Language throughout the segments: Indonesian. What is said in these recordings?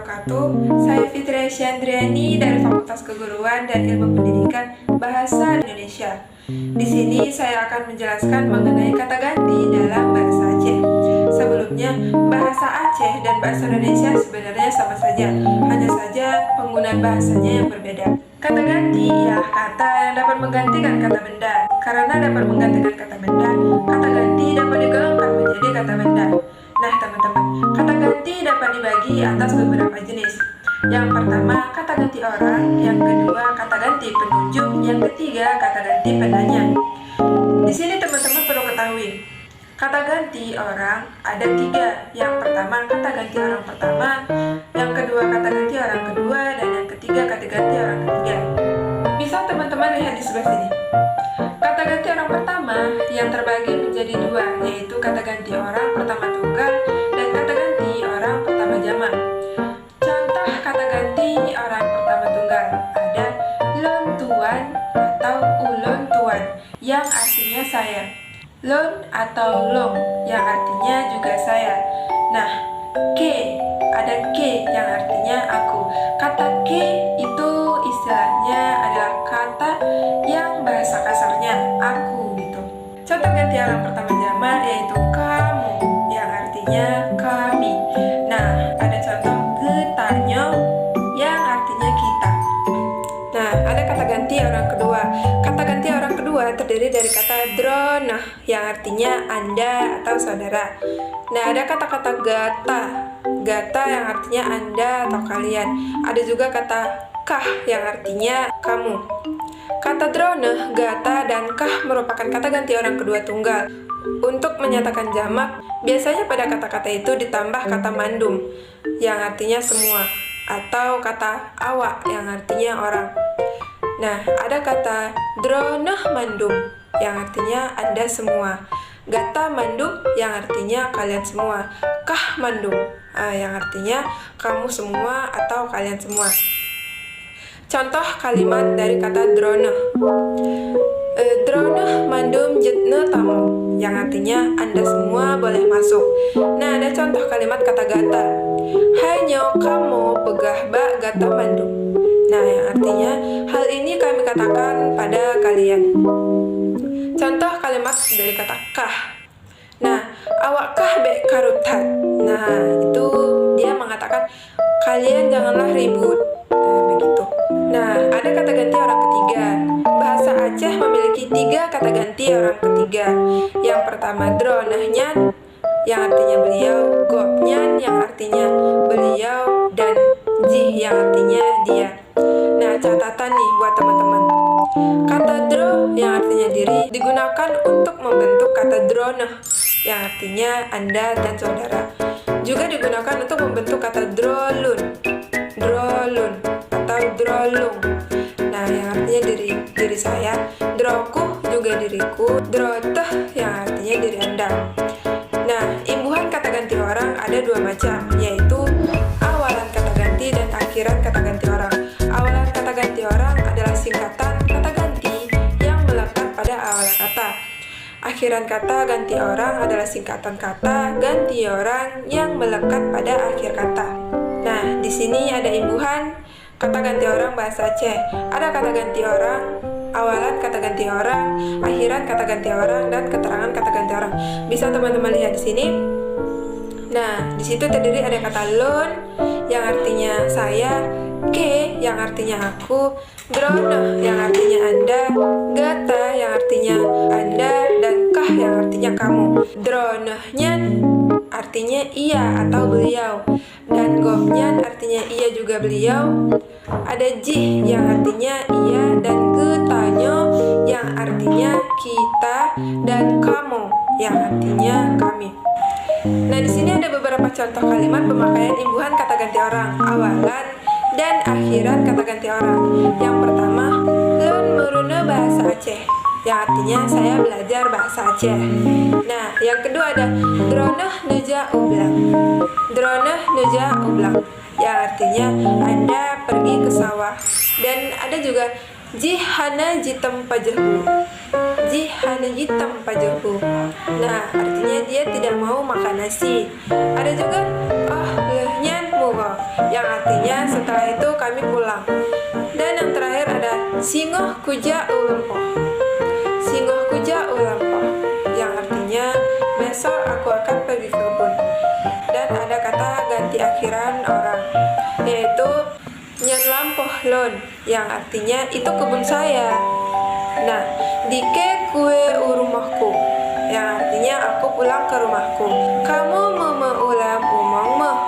wabarakatuh. Saya Fitri Syandriani dari Fakultas Keguruan dan Ilmu Pendidikan Bahasa Indonesia. Di sini saya akan menjelaskan mengenai kata ganti dalam bahasa Aceh. Sebelumnya, bahasa Aceh dan bahasa Indonesia sebenarnya sama saja, hanya saja penggunaan bahasanya yang berbeda. Kata ganti ialah kata yang dapat menggantikan kata benda. Karena dapat menggantikan kata benda, kata ganti dapat digolongkan menjadi kata benda. Nah teman-teman, kata ganti dapat dibagi atas beberapa jenis. Yang pertama, kata ganti orang. Yang kedua, kata ganti penunjuk. Yang ketiga, kata ganti penanya. Di sini teman-teman perlu ketahui, kata ganti orang ada 3. Yang pertama, kata ganti orang pertama. Yang kedua, kata ganti orang kedua. Dan yang ketiga, kata ganti orang ketiga. Bisa teman-teman lihat di sebelah sini. Kata ganti orang pertama yang terbagi menjadi 2, yaitu kata ganti orang pertama tunggal dan kata ganti orang pertama jamak. Contoh kata ganti orang pertama tunggal ada lon tuan atau ulon tuan yang artinya saya, lon atau long yang artinya juga saya. Nah, ke ada ke yang artinya aku. Kata ke itu istilahnya adalah kata yang bahasa kasarnya aku gitu. Contoh ganti orang pertama jamak yaitu kamu yang artinya kami. Nah, ada contoh getanyo yang artinya kita. Nah, ada kata ganti orang kedua. Kata ganti orang kedua terdiri dari kata dronah yang artinya Anda atau saudara. Nah, ada kata-kata gata. Gata yang artinya Anda atau kalian. Ada juga kata kah yang artinya kamu. Kata dronah, gata, dan kah merupakan kata ganti orang kedua tunggal. Untuk menyatakan jamak, biasanya pada kata-kata itu ditambah kata mandum yang artinya semua, atau kata awak yang artinya orang. Nah, ada kata dronah mandum yang artinya Anda semua, gata mandum yang artinya kalian semua, kah mandum yang artinya kamu semua atau kalian semua. Contoh kalimat dari kata dronah. Dronah mandum jetne tamu yang artinya Anda semua boleh masuk. Nah, ada contoh kalimat kata gata. Hai nyo kamu pegah ba gata mandum. Nah, yang artinya hal ini kami katakan pada kalian. Contoh kalimat dari kata kah. Nah, awak kah be karutat. Nah, itu dia mengatakan kalian janganlah ribut. Begitu. Nah, ada kata ganti orang ketiga. Bahasa Aceh memiliki 3 kata ganti orang ketiga. Yang pertama dronahnya yang artinya beliau, gopnyan yang artinya beliau, dan jih yang artinya dia. Nah, catatan nih buat teman-teman. Kata dro yang artinya diri digunakan untuk membentuk kata dronah yang artinya Anda dan saudara. Juga digunakan untuk membentuk kata drolun, drolun atau drolung. Nah, yang artinya diri saya, droku juga diriku, droteh yang artinya diri Anda. Nah, imbuhan kata ganti orang ada 2 macam, yaitu awalan kata ganti dan akhiran kata ganti orang. Awalan kata ganti orang adalah singkatan kata ganti yang melekat pada awal kata. Akhiran kata ganti orang adalah singkatan kata ganti orang yang melekat pada akhir kata. Nah, di sini ada imbuhan kata ganti orang bahasa Aceh. Ada kata ganti orang, awalan kata ganti orang, akhiran kata ganti orang, dan keterangan kata ganti orang. Bisa teman-teman lihat di sini. Nah, di situ terdiri ada kata lon yang artinya saya, ke yang artinya aku, dronah yang artinya Anda, gata yang artinya Anda, dan kah yang artinya kamu. Dronahnya artinya iya atau beliau, dan gopnyan artinya iya juga beliau. Ada jih yang artinya iya, dan getanyo yang artinya kita, dan kamu yang artinya kami. Nah, di sini ada beberapa contoh kalimat pemakaian imbuhan kata ganti orang, awalan dan akhiran kata ganti orang. Yang pertama, lon meruna bahasa Aceh yang artinya saya belajar bahasa Aceh. Nah, yang kedua ada dronah nuja ublang. Dronah nuja ublang yang artinya Anda pergi ke sawah. Dan ada juga jihana jitem pajehu. Jihana jitem pajehu. Nah, artinya dia tidak mau makan nasi. Ada juga lehnya murah yang artinya setelah itu kami pulang. Dan yang terakhir ada singoh kuja ulempoh. Singoh kuja ulempoh, yang artinya besok aku akan pergi ke kebun. Dan ada kata ganti akhiran orang, yaitu nyen lampoh lon, yang artinya itu kebun saya. Nah, dike kue urumahku, yang artinya aku pulang ke rumahku. Kamu memeulam umong meh,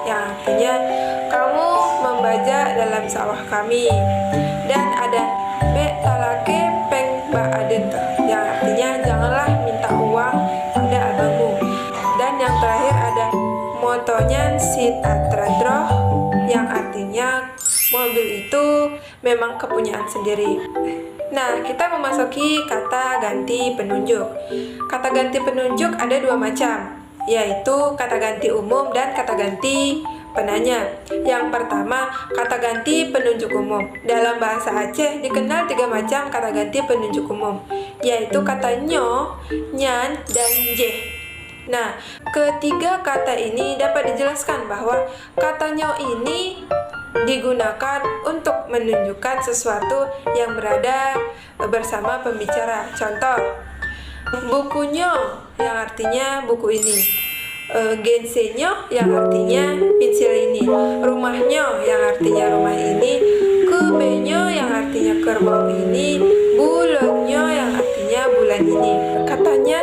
yang artinya kamu membajak dalam sawah kami. Dan ada be talake peng ba aden, yang artinya janganlah minta uang pada abangmu. Dan yang terakhir ada motonya sit atradroh, yang artinya mobil itu memang kepunyaan sendiri. Nah, kita memasuki kata ganti penunjuk. Kata ganti penunjuk ada dua macam, yaitu kata ganti umum dan kata ganti penanya. Yang pertama, kata ganti penunjuk umum. Dalam bahasa Aceh dikenal 3 macam kata ganti penunjuk umum, yaitu kata nyo, nyan, dan jeh. Nah, ketiga kata ini dapat dijelaskan bahwa kata nyo ini digunakan untuk menunjukkan sesuatu yang berada bersama pembicara. Contoh, bukunya yang artinya buku ini, gensenyo yang artinya pensil ini, rumahnya yang artinya rumah ini, kebenyo yang artinya kerbau ini, bulannya yang artinya bulan ini. Katanya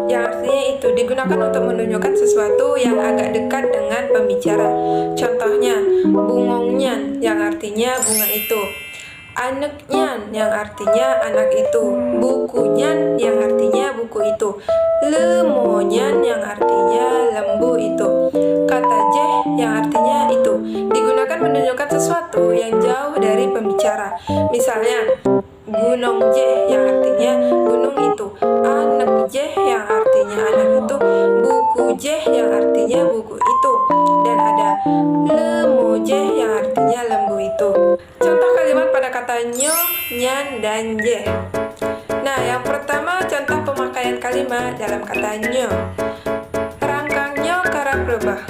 yang artinya itu digunakan untuk menunjukkan sesuatu yang agak dekat dengan pembicara. Contohnya, bungongnya yang artinya bunga itu, anaknya yang artinya anak itu, bukunya yang artinya buku itu, lemonya yang artinya lembu itu. Kata jeh yang artinya itu digunakan menunjukkan sesuatu yang jauh dari pembicara. Misalnya, gunung jeh yang artinya gunung itu, anak jeh yang artinya anak itu, buku jeh yang artinya buku itu, dan ada lemu jeh yang artinya lembu itu. Contoh kalimat pada kata nyo, nyan, dan jeh. Nah, yang pertama contoh pemakaian kalimat dalam kata nyo. Rangkangnya karang rebah,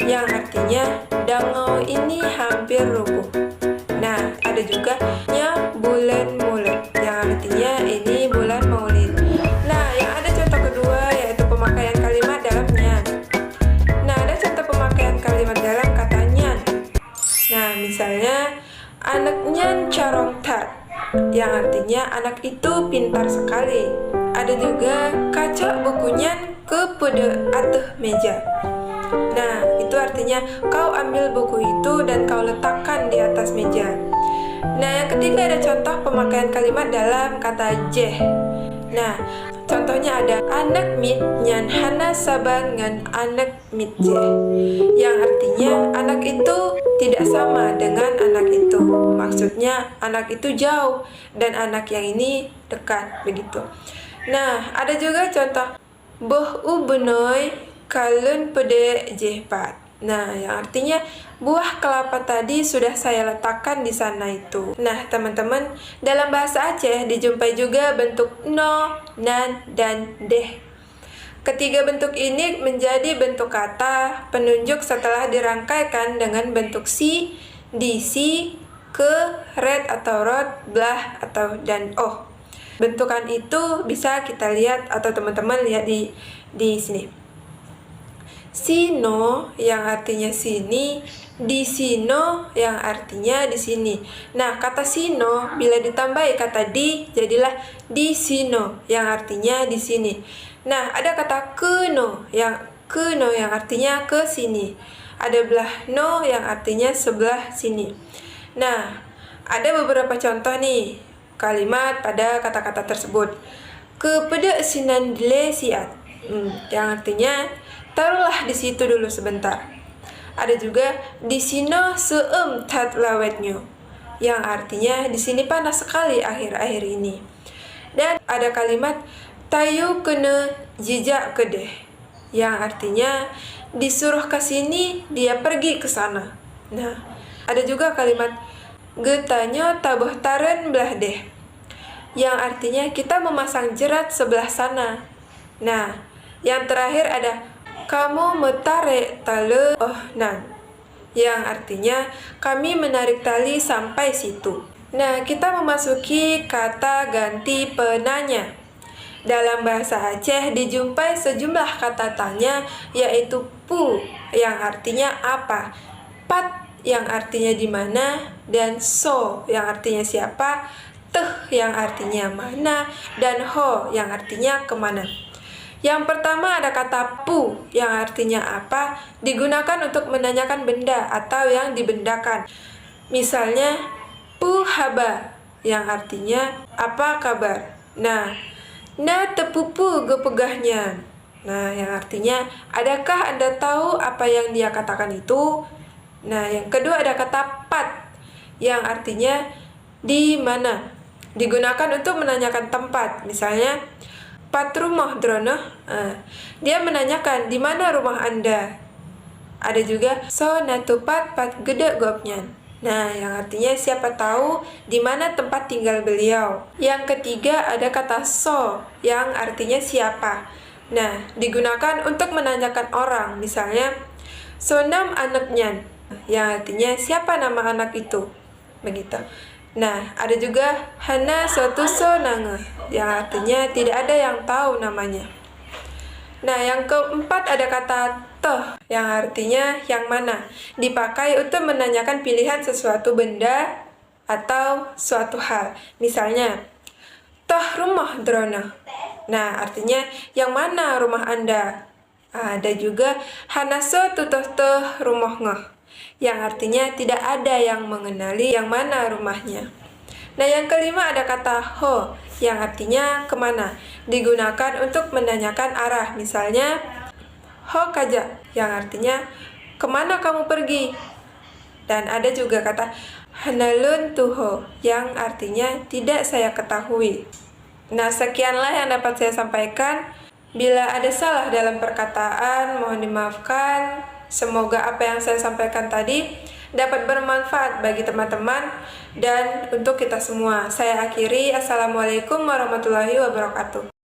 yang artinya dangau ini hampir rubuh. Nah, ada juga nya bulan mulut, yang artinya ini bulan maulid. Nah, yang ada contoh kedua yaitu pemakaian kalimat dalam nyan. Nah, ada contoh pemakaian kalimat dalam kata nyan. Nah, misalnya anaknya carong tat, yang artinya anak itu pintar sekali. Ada juga kaca bukunya ke pada atas meja. Nah, itu artinya kau ambil buku itu dan kau letakkan di atas meja. Nah, yang ketiga ada contoh pemakaian kalimat dalam kata jeh. Nah, contohnya ada anak mit nyan hana saban ngan anak mit jeh, yang artinya anak itu tidak sama dengan anak itu. Maksudnya anak itu jauh dan anak yang ini dekat, begitu. Nah, ada juga contoh boh u benoy kalun pede jehpat. Nah, yang artinya buah kelapa tadi sudah saya letakkan di sana itu. Nah, teman-teman, dalam bahasa Aceh dijumpai juga bentuk no, nan, dan deh. Ketiga bentuk ini menjadi bentuk kata penunjuk setelah dirangkaikan dengan bentuk si, disi, ke, red atau rot, blah atau dan oh. Bentukan itu bisa kita lihat atau teman-teman lihat di sini. Sino yang artinya sini, di sino yang artinya di sini. Nah, kata sino bila ditambahi kata di jadilah di sino yang artinya di sini. Nah, ada kata keno yang artinya ke sini. Ada belah no yang artinya sebelah sini. Nah, ada beberapa contoh nih kalimat pada kata-kata tersebut. Kepada sinan siat, yang artinya taruhlah di situ dulu sebentar. Ada juga di sino seem tat lawetnya, yang artinya di sini panas sekali akhir-akhir ini. Dan ada kalimat tayu kena jejak kedeh, yang artinya disuruh ke sini dia pergi ke sana. Nah, ada juga kalimat getanya tabuh taren belah deh, yang artinya kita memasang jerat sebelah sana. Nah, yang terakhir ada kamu metare tale oh nan, yang artinya kami menarik tali sampai situ. Nah, kita memasuki kata ganti penanya. Dalam bahasa Aceh dijumpai sejumlah kata tanya, yaitu pu yang artinya apa, pat yang artinya di mana, dan so yang artinya siapa, teh yang artinya mana, dan ho yang artinya kemana. Yang pertama ada kata pu yang artinya apa, digunakan untuk menanyakan benda atau yang dibendakan. Misalnya, pu haba yang artinya apa kabar. Nah, na tepupu gepegahnya. Nah, yang artinya adakah Anda tahu apa yang dia katakan itu? Nah, yang kedua ada kata pat yang artinya di mana. Digunakan untuk menanyakan tempat. Misalnya, pat rumah drono. Dia menanyakan di mana rumah Anda. Ada juga so natupat pat gede gopnya. Nah, yang artinya siapa tahu di mana tempat tinggal beliau. Yang ketiga ada kata so yang artinya siapa. Nah, digunakan untuk menanyakan orang. Misalnya, sonam anaknya yang artinya siapa nama anak itu. Begitu. Nah, ada juga hana sotu sonange yang artinya tidak ada yang tahu namanya. Nah, yang keempat ada kata toh yang artinya yang mana. Dipakai untuk menanyakan pilihan sesuatu benda atau suatu hal. Misalnya, toh rumah drona. Nah, artinya yang mana rumah Anda. Ada juga hanaso tutoh toh rumah ngeh yang artinya tidak ada yang mengenali yang mana rumahnya. Nah, yang kelima ada kata ho yang artinya kemana. Digunakan untuk menanyakan arah. Misalnya, ho kaja yang artinya kemana kamu pergi. Dan ada juga kata hanalun tuho yang artinya tidak saya ketahui. Nah, sekianlah yang dapat saya sampaikan. Bila ada salah dalam perkataan, mohon dimaafkan. Semoga apa yang saya sampaikan tadi dapat bermanfaat bagi teman-teman dan untuk kita semua. Saya akhiri. Assalamualaikum warahmatullahi wabarakatuh.